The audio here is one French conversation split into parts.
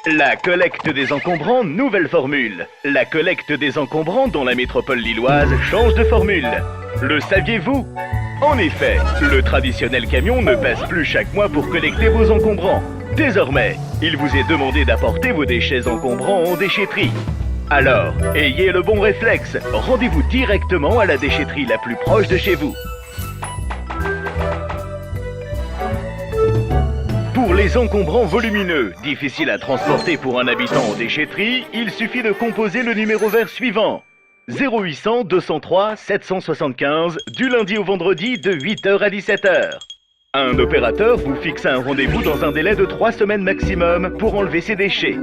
La collecte des encombrants, nouvelle formule. La collecte des encombrants dans la métropole lilloise change de formule. Le saviez-vous? En effet, le traditionnel camion ne passe plus chaque mois pour collecter vos encombrants. Désormais, il vous est demandé d'apporter vos déchets encombrants en déchetterie. Alors, ayez le bon réflexe, rendez-vous directement à la déchetterie la plus proche de chez vous. Pour les encombrants volumineux, difficiles à transporter pour un habitant en déchetterie, il suffit de composer le numéro vert suivant. 0800 203 775 du lundi au vendredi de 8h à 17h. Un opérateur vous fixe un rendez-vous dans un délai de 3 semaines maximum pour enlever ses déchets.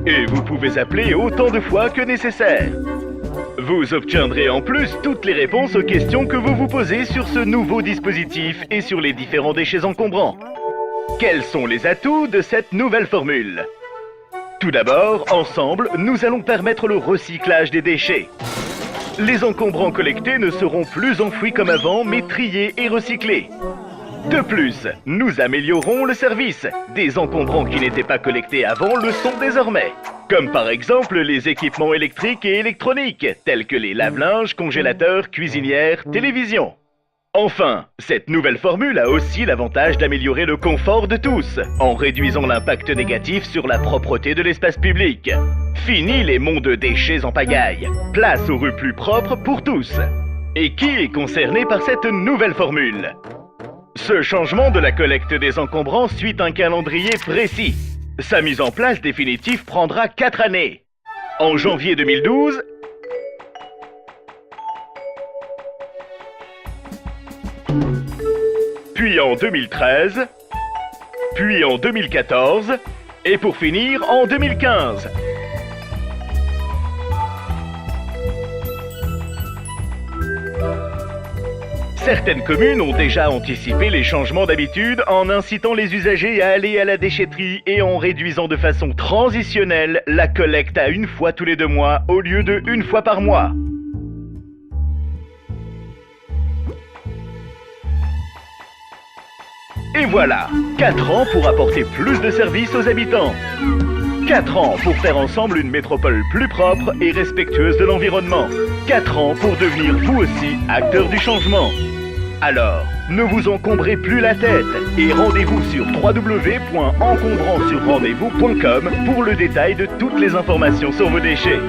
Et vous pouvez appeler autant de fois que nécessaire. Vous obtiendrez en plus toutes les réponses aux questions que vous vous posez sur ce nouveau dispositif et sur les différents déchets encombrants. Quels sont les atouts de cette nouvelle formule? Tout d'abord, ensemble, nous allons permettre le recyclage des déchets. Les encombrants collectés ne seront plus enfouis comme avant, mais triés et recyclés. De plus, nous améliorons le service. Des encombrants qui n'étaient pas collectés avant le sont désormais. Comme par exemple les équipements électriques et électroniques, tels que les lave-linges, congélateurs, cuisinières, télévisions. Enfin, cette nouvelle formule a aussi l'avantage d'améliorer le confort de tous, en réduisant l'impact négatif sur la propreté de l'espace public. Fini les monts de déchets en pagaille. Place aux rues plus propres pour tous. Et qui est concerné par cette nouvelle formule? Ce changement de la collecte des encombrants suit un calendrier précis. Sa mise en place définitive prendra 4 années. En janvier 2012, puis en 2013, puis en 2014, et pour finir en 2015. Certaines communes ont déjà anticipé les changements d'habitude en incitant les usagers à aller à la déchetterie et en réduisant de façon transitionnelle la collecte à 1 fois tous les 2 mois au lieu de 1 fois par mois. Et voilà, 4 ans pour apporter plus de services aux habitants. 4 ans pour faire ensemble une métropole plus propre et respectueuse de l'environnement. 4 ans pour devenir vous aussi acteur du changement. Alors, ne vous encombrez plus la tête et rendez-vous sur www.encombrantsurrendez-vous.com pour le détail de toutes les informations sur vos déchets.